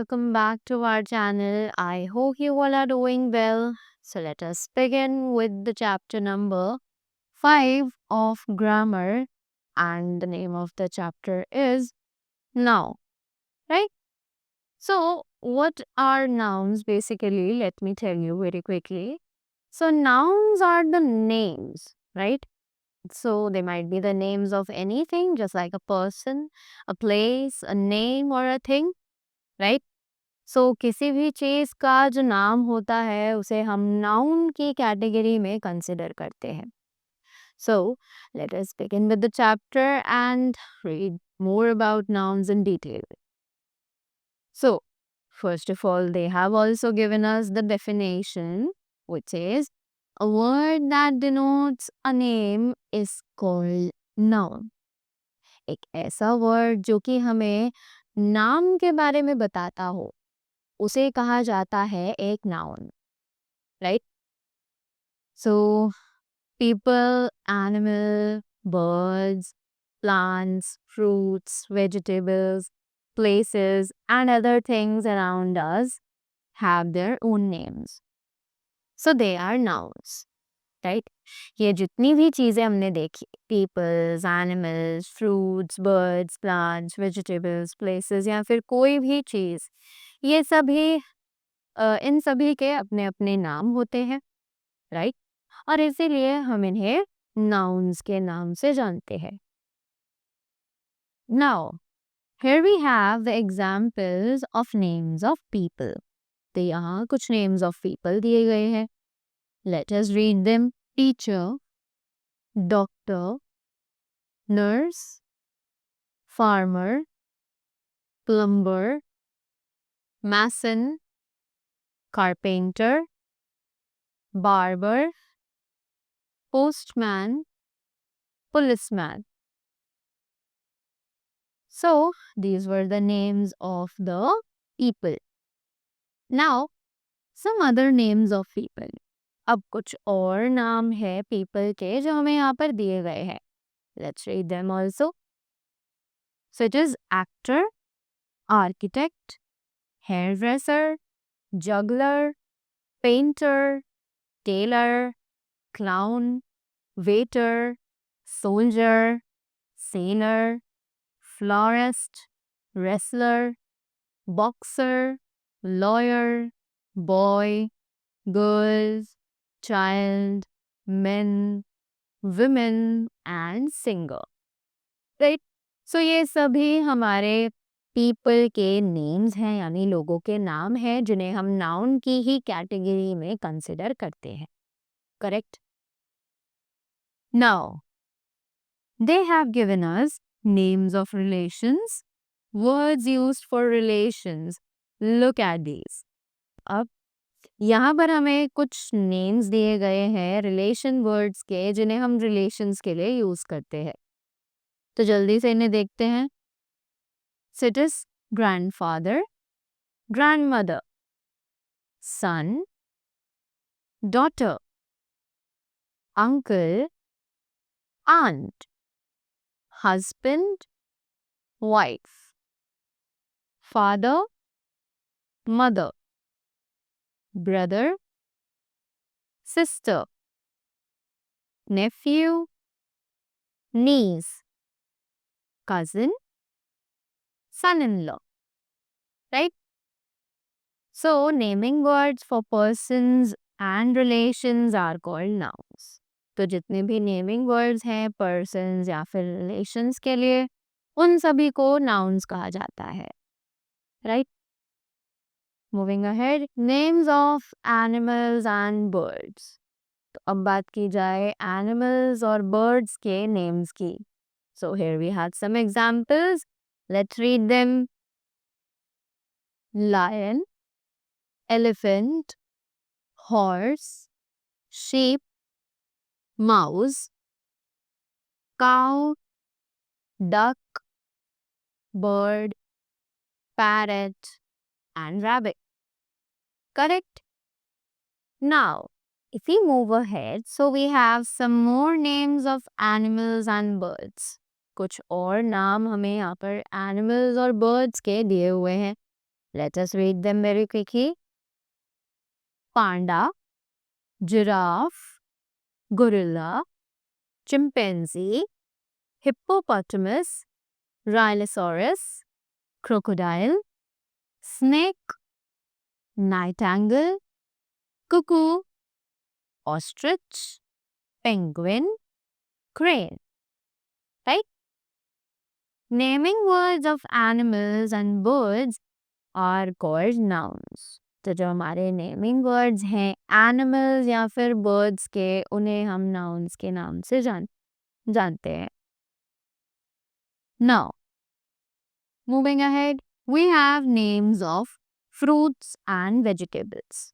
welcome back to our channel. I hope you all are doing well. So let us begin with the chapter number 5 of grammar, and the name of the chapter is noun, right? So what are nouns basically? Let me tell you very quickly. So nouns are the names, right? So they might be the names of anything, just like a person, a place, a name or a thing, right? सो किसी भी चीज़ का जो नाम होता है उसे हम noun की कैटेगरी में कंसिडर करते हैं. So let us begin with the chapter and read more about nouns in detail. So, first of all, they have also given us the definition, which is a word that denotes a name is called noun. एक ऐसा word जो कि हमें नाम के बारे में बताता हो उसे कहा जाता है एक noun, right? So people, animal, birds, plants, fruits, vegetables, places, and other things around us have their own names. So they are nouns, right? ये जितनी भी चीज़ें हमने देखी, peoples, animals, fruits, birds, plants, vegetables, places या फिर कोई भी चीज़, ये सभी इन सभी के अपने अपने नाम होते हैं, राइट? और इसीलिए हम इन्हें नाउन्स के नाम से जानते हैं. Now here we have the examples of names of people. तो यहाँ कुछ नेम्स ऑफ पीपल दिए गए हैं. Let us read them. Teacher, doctor, nurse, farmer, plumber, mason, carpenter, barber, postman, policeman. So these were the names of the people. Now some other names of people. अब कुछ और नाम है people के जो हमें यहाँ पर दिए गए हैं. Let's read them also. So it is actor, architect, hairdresser, juggler, painter, tailor, clown, waiter, soldier, sailor, florist, wrestler, boxer, lawyer, boy, girls, child, men, women and singer. Right? So ये सभी हमारे पीपल के names हैं, यानी लोगों के नाम हैं जिन्हें हम नाउन की ही कैटेगरी में कंसिडर करते हैं. Correct? Now they have given us names of relations, words used for relations. Look at these. अब यहाँ पर हमें कुछ नेम्स दिए गए हैं रिलेशन वर्ड्स के जिन्हें हम रिलेशंस के लिए यूज करते हैं. तो जल्दी से इन्हें देखते हैं. So it is grandfather, grandmother, son, daughter, uncle, aunt, husband, wife, father, mother, brother, sister, nephew, niece, cousin, son-in-law, right? So naming words for persons and relations are called nouns. तो जितने भी नेमिंग वर्ड्स हैं persons या फिर relations के लिए उन सभी को nouns कहा जाता है, right? Moving ahead, names of animals and birds. तो अब बात की जाए animals और birds के names की. So here we had some examples. Let's read them. Lion, elephant, horse, sheep, mouse, cow, duck, bird, parrot, and rabbit. Correct? Now, if we move ahead, so we have some more names of animals and birds. कुछ और नाम हमें यहाँ पर animals और birds के दिए हुए हैं. Let us read them very quickly. Panda, giraffe, gorilla, chimpanzee, hippopotamus, rhinoceros, crocodile, snake, nightingale, cuckoo, ostrich, penguin, crane. Right? Naming words of animals and birds are called nouns. तो जो हमारे naming words हैं animals या फिर birds के, उन्हें हम nouns के नाम से जानते हैं. Now, moving ahead, we have names of fruits and vegetables.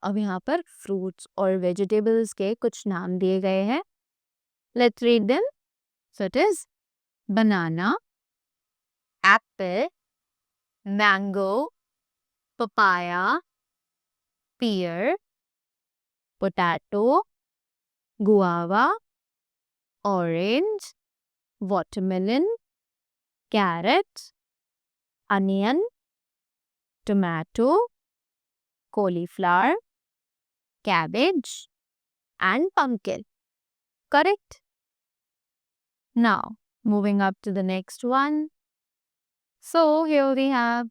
अब यहाँ पर fruits और vegetables के कुछ नाम दिए गए हैं. Let's read them. So it is banana, apple, mango, papaya, pear, potato, guava, orange, watermelon, carrot, onion, tomato, cauliflower, cabbage, and pumpkin. Correct? Now, moving up to the next one. So, here we have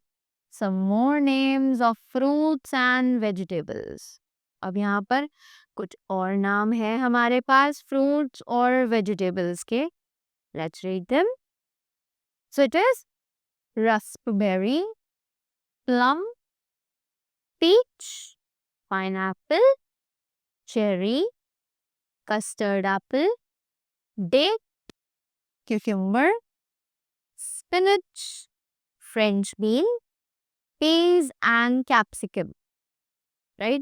some more names of fruits and vegetables. अब यहाँ पर कुछ और नाम है हमारे पास fruits और vegetables के. Let's read them. So, it is raspberry, plum, peach, pineapple, cherry, custard apple, date, cucumber, spinach, French bean, peas and capsicum. Right?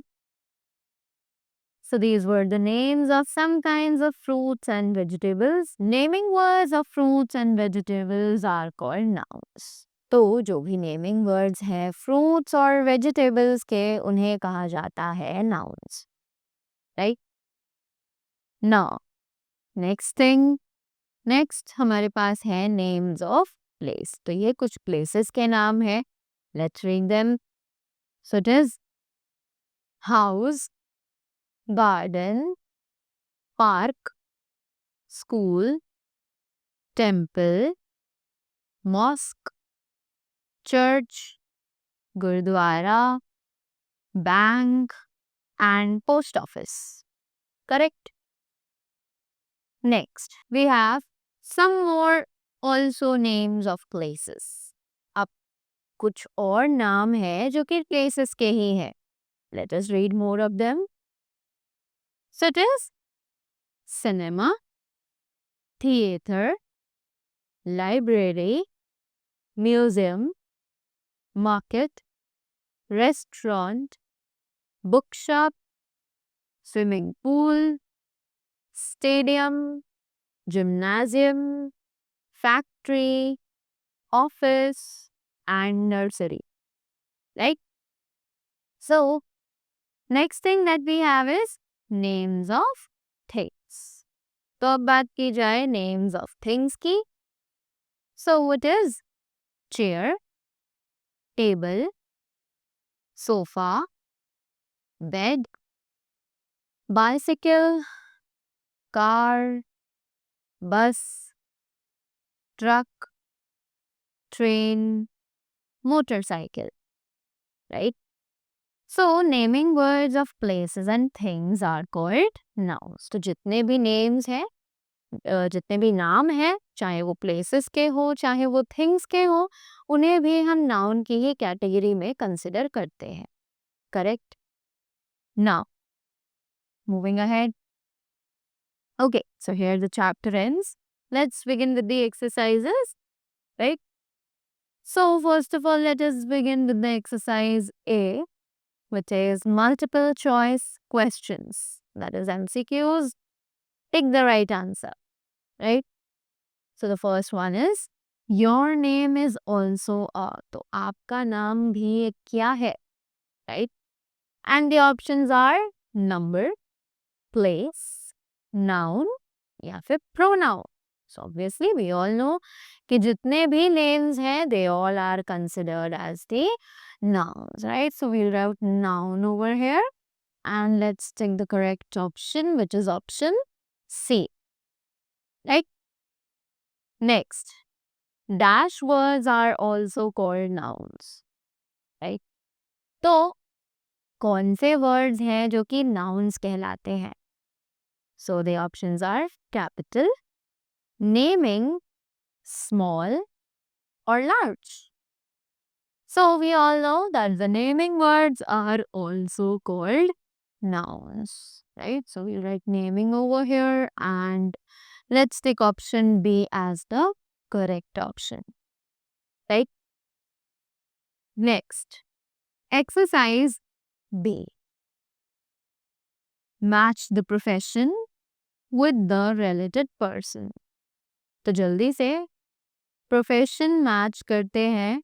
So these were the names of some kinds of fruits and vegetables. Naming words of fruits and vegetables are called nouns. तो जो भी naming words हैं fruits और vegetables के, उन्हें कहा जाता है नाउन्स. राइट? नाउ नेक्स्ट हमारे पास है नेम्स ऑफ प्लेस. तो ये कुछ प्लेसेस के नाम है. Let's read them. So it is house, garden, park, school, temple, mosque, church, gurdwara, bank, and post office. Correct? Next, we have some more also names of places. अब कुछ और नाम है जो कि places के ही हैं. Let us read more of them. So it is cinema, theater, library, museum, market, restaurant, bookshop, swimming pool, stadium, gymnasium, factory, office, and nursery. Right? So, next thing that we have is names of things. तो अब बात की जाए names of things की. So, what is chair, table, sofa, bed, bicycle, car, bus, truck, train, motorcycle. Right? So, naming words of places and things are called nouns. तो जितने भी names हैं, जितने भी नाम हैं, चाहे वो places के हो, चाहे वो things के हो, उन्हें भी हम noun की ही category में consider करते हैं. Correct? Now, moving ahead. Okay, so here the chapter ends. Let's begin with the exercises. Right? So, first of all, let us begin with the exercise A, which is multiple choice questions. That is MCQs. Pick the right answer. Right? So, the first one is, your name is also a. तो आपका नाम भी एक क्या है? Right? And the options are number, place, noun या फिर pronoun. So obviously we all know कि जितने भी names हैं, they all are considered as the nouns, right? So we'll write noun over here and let's take the correct option, which is option C. Right? Next, dash words are also called nouns, right? तो कौन से words हैं जो कि nouns कहलाते हैं? So the options are capital, naming, small, or large. So we all know that the naming words are also called nouns, right? So we'll write naming over here and let's take option B as the correct option, right? Next, exercise B. Match the profession with the related person. तो जल्दी से profession match करते हैं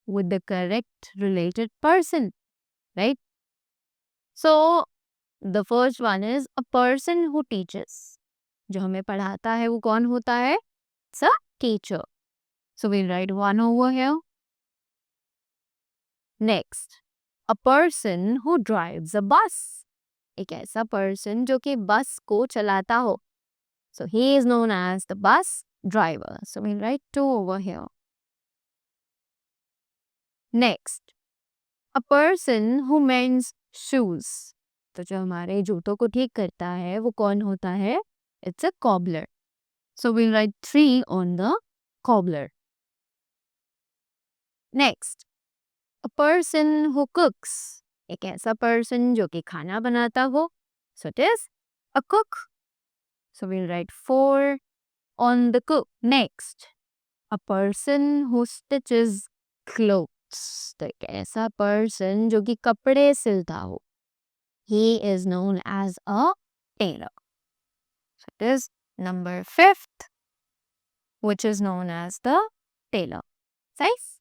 with the correct related person, right? So the first one is a person who teaches. जो हमें पढ़ाता है वो कौन होता है? It's a teacher. So we'll write one over here. Next, a person who drives a bus. एक ऐसा person जो कि बस को चलाता हो. So he is known as the bus driver. So we'll write 2 over here. Next, a person who mends shoes. तो जो हमारे जूतों को ठीक करता है वो कौन होता है? It's a cobbler. So we'll write 3 on the cobbler. Next, a person who cooks. एक ऐसा person जो कि खाना बनाता हो. So it is a cook. So we'll write 4 on the cook. Next, a person who stitches clothes. तो एक ऐसा person जो कि कपड़े सिलता हो. He is known as a tailor. So it is number 5th, which is known as the tailor. Nice?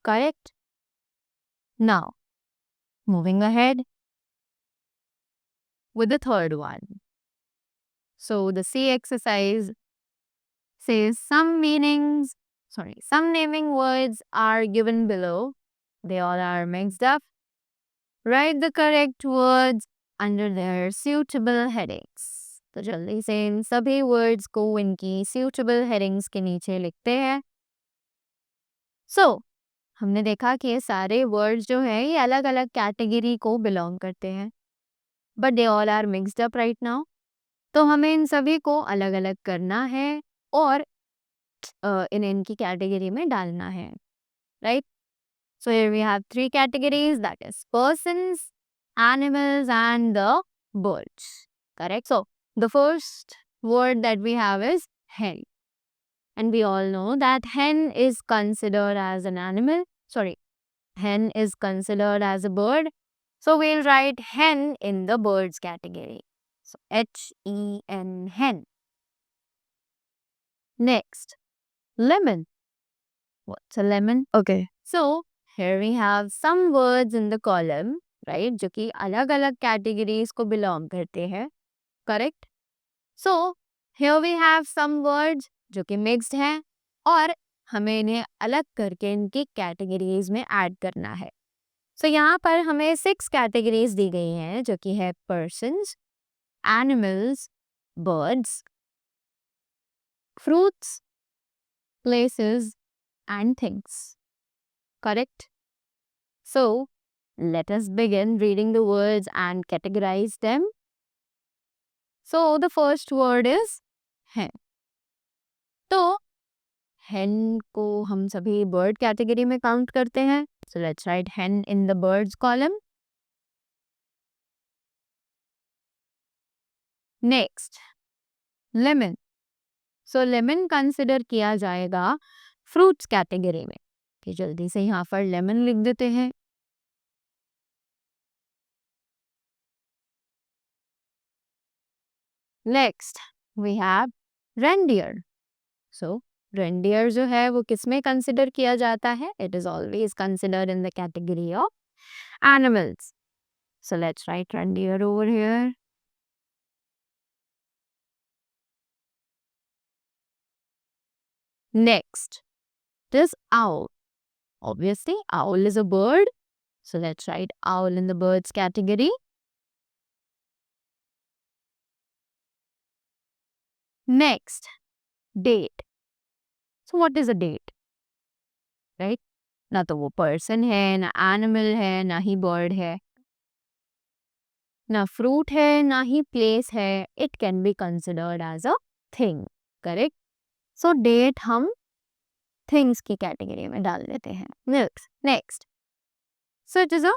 Correct? Now, moving ahead with the third one. So the C exercise says some naming words are given below. They all are mixed up. Write the correct words under their suitable headings. तो जल्दी से इन सभी words को इनकी suitable headings के नीचे लिखते हैं. So, हमने देखा कि ये सारे words जो हैं ये अलग अलग कैटेगरी को belong करते हैं. But they all are mixed up right now. तो हमें इन सभी को अलग अलग करना है और इनकी कैटेगरी में डालना है. Right? So here we have 3 categories, that is persons, animals and the birds. Correct? So the first word that we have is hen. And we all know that hen is considered as an animal. Sorry, hen is considered as a bird. So we'll write hen in the birds category. So H-E-N, hen. Next, lemon. What's a lemon? Okay. So here we have some words in the column, right? जो कि अलग अलग categories को belong करते हैं. Correct? So here we have some words जो कि mixed हैं और हमें इन्हें अलग करके इनकी categories में add करना है. So यहाँ पर हमें 6 categories दी गई हैं जो कि है persons, animals, birds, fruits, places and things. Correct? So let us begin reading the words and categorize them. So the first word is hen. तो hen को हम सभी bird category में count करते हैं. So let's write hen in the birds column. Next, lemon. So lemon consider किया जाएगा fruits category में. कि जल्दी से यहाँ पर lemon लिख देते हैं. Next, we have reindeer. So reindeer जो है वो किस में consider किया जाता है? It is always considered in the category of animals. So let's write reindeer over here. Next, this owl. Obviously, owl is a bird. So let's write owl in the birds category. Next, date. So what is a date? Right? ना तो वो person है, ना animal है, ना ही bird है, ना fruit है, ना ही place है. It can be considered as a thing. Correct? So date हम things की category में डाल देते हैं. Next. So it is a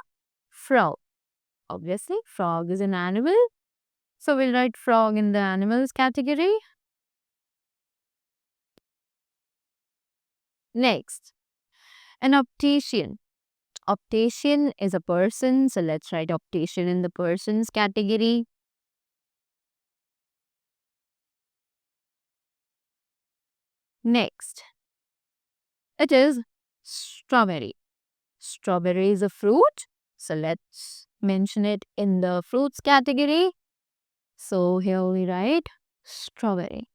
frog. Obviously, frog is an animal. So we'll write frog in the animals category. Next, an optician. Optician is a person. So let's write optician in the persons category. Next, it is strawberry. Strawberry is a fruit. So let's mention it in the fruits category. So here we write strawberry.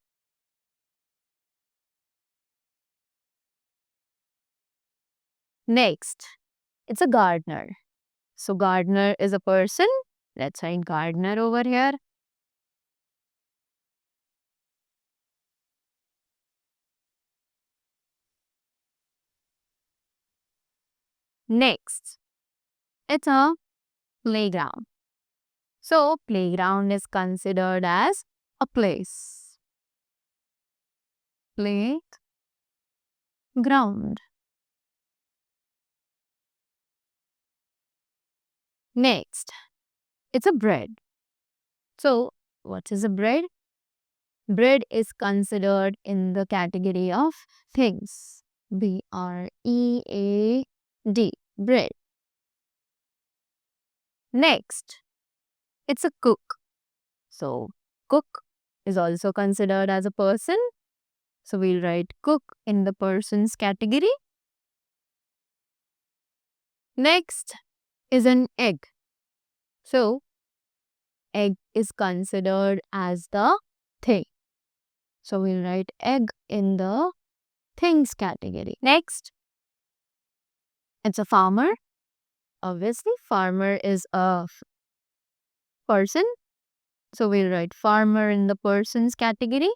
Next, it's a gardener. So gardener is a person. Let's write gardener over here. Next, it's a playground. So playground is considered as a place. Playground. Next, it's a bread. So what is a bread? Bread is considered in the category of things. B-R-E-A-D. Bread. Next, it's a cook. So cook is also considered as a person. So we'll write cook in the persons category. Next is an egg. So egg is considered as the thing. So we'll write egg in the things category. Next, it's a farmer. Obviously, farmer is a person. So we'll write farmer in the persons category.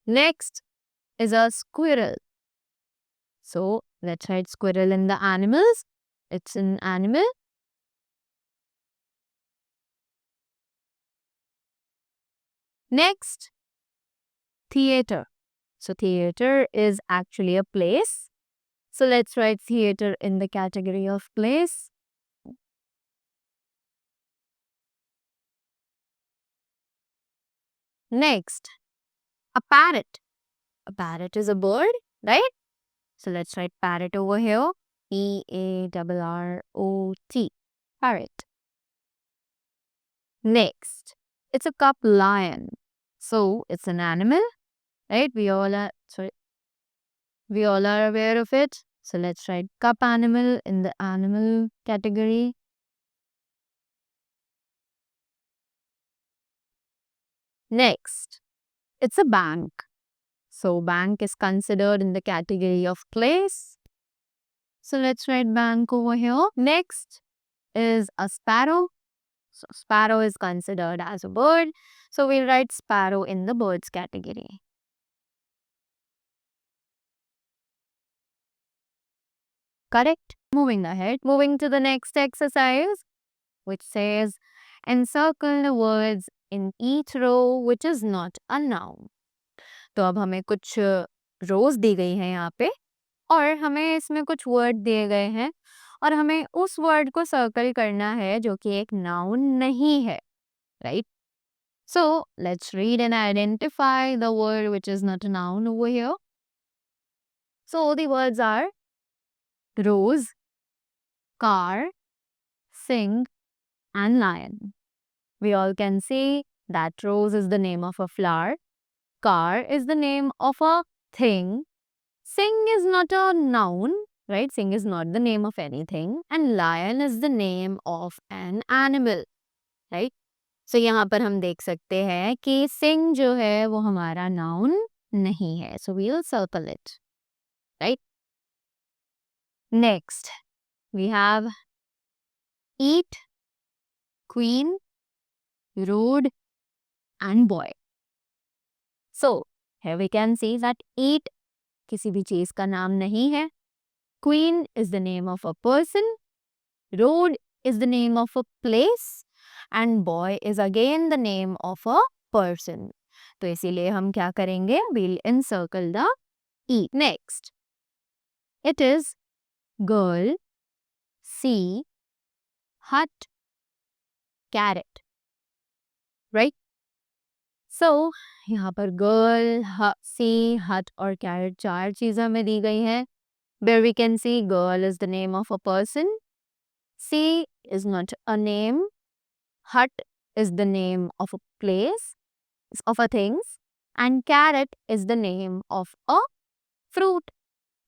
Next is a squirrel. So let's write squirrel in the animals. It's an animal. Next, theater. So theater is actually a place. So let's write theater in the category of place. Next, a parrot. A parrot is a bird, right? So let's write parrot over here. P-A-R-R-O-T. Parrot. Next, it's a cup lion. So it's an animal, right? We all are aware of it. So let's write cup animal in the animal category. Next, it's a bank. So bank is considered in the category of place. So let's write bank over here. Next is a sparrow. So sparrow is considered as a bird. So we'll write sparrow in the birds category. Correct? Moving ahead. Moving to the next exercise, which says encircle the words in each row which is not a noun. तो अब हमें कुछ रोज दी गई हैं यहाँ पे और हमें इसमें कुछ वर्ड दिए गए हैं और हमें उस वर्ड को सर्कल करना है जो कि एक नाउन नहीं है, right? So let's read and identify the word which is not a noun over here. So the words are rose, car, sing, and lion. We all can see that rose is the name of a flower, car is the name of a thing, sing is not a noun, right? Sing is not the name of anything, and lion is the name of an animal, right? सो यहाँ पर हम देख सकते हैं कि सिंग जो है वो हमारा नाउन नहीं है. So we will circle it. Right. Next we have eat, queen, road and boy. सो here we can see that eat किसी भी चीज का नाम नहीं है. Queen is the name of a person. Road is the name of a place. And boy is again the name of a person. तो इसीलिए हम क्या करेंगे? We'll encircle the E. Next. It is girl, sea, hut, carrot. Right? So, यहाँ पर girl, sea, hut और carrot चार चीज़ें हमें दी गई हैं. Where we can see girl is the name of a person. Sea is not a name. Hut is the name of a place, of a things. And carrot is the name of a fruit.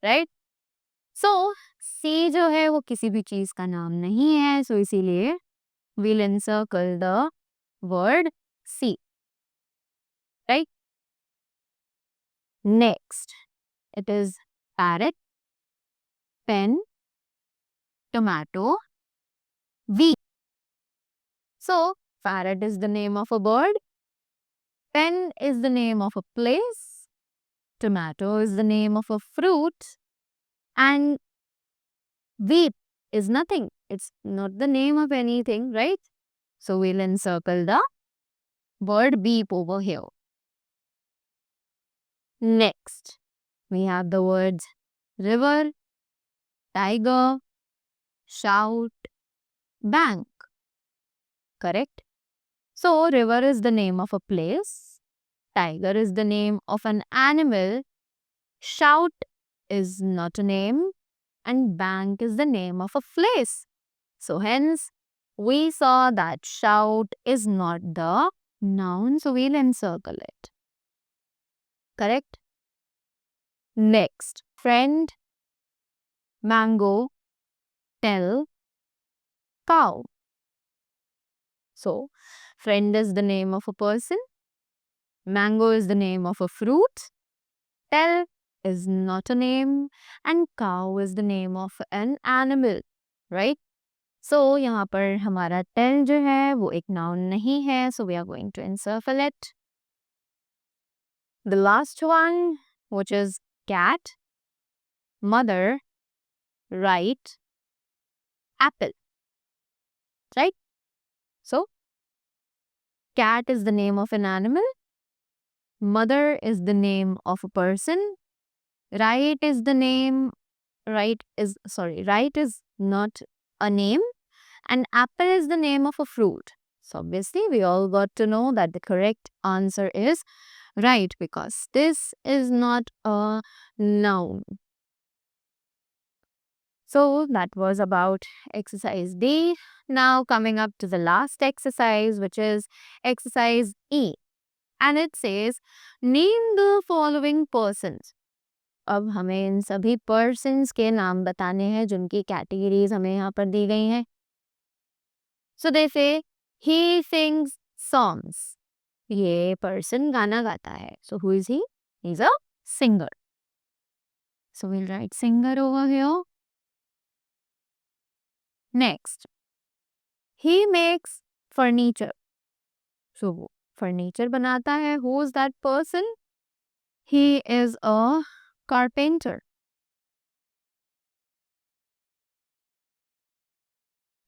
Right? So, sea जो है वो किसी भी चीज़ का नाम नहीं है. So, इसीलिए we'll encircle the word sea. Right? Next, it is parrot, pen, tomato, wheat. So, parrot is the name of a bird, pen is the name of a place, tomato is the name of a fruit, and wheat is nothing. It's not the name of anything, right? So, we'll encircle the word beep over here. Next, we have the words river, tiger, shout, bank. Correct? So, river is the name of a place, tiger is the name of an animal, shout is not a name, and bank is the name of a place. So, hence, we saw that shout is not the noun, so we'll encircle it. Correct? Next, friend, mango, tell, cow. So, friend is the name of a person, mango is the name of a fruit, tell is not a name, and cow is the name of an animal, right? So, यहाँ पर हमारा tell जो है वो एक noun नहीं है, so we are going to encircle it. The last one, which is cat, mother, right, apple, right? So, cat is the name of an animal, mother is the name of a person, right is not a name, and apple is the name of a fruit. So obviously we all got to know that the correct answer is right, because this is not a noun. So that was about exercise D. Now coming up to the last exercise, which is exercise E. And it says, name the following persons. अब हमें इन सभी persons के नाम बताने हैं जिनकी categories हमें यहाँ पर दी गई हैं. So they say, he sings songs. ये person गाना गाता है. So who is he? He's a singer. So we'll write singer over here. Next, he makes furniture. So वो furniture बनाता है. Who is that person? He is a carpenter.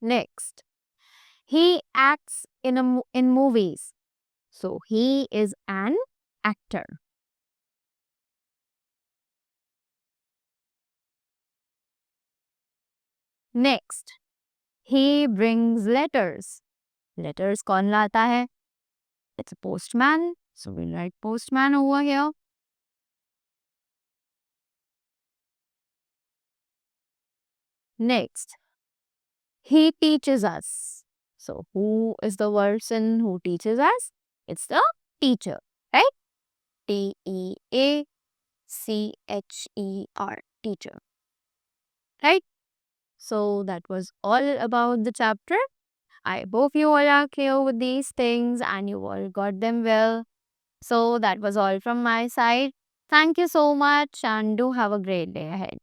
Next, he acts in movies. So he is an actor. Next, he brings letters. Letters कौन लाता है? It's a postman. So we'll write postman over here. Next, he teaches us. So who is the person who teaches us? It's the teacher, right? Teacher. Teacher. Right? So that was all about the chapter. I hope you all are clear with these things and you all got them well. So that was all from my side. Thank you so much and do have a great day ahead.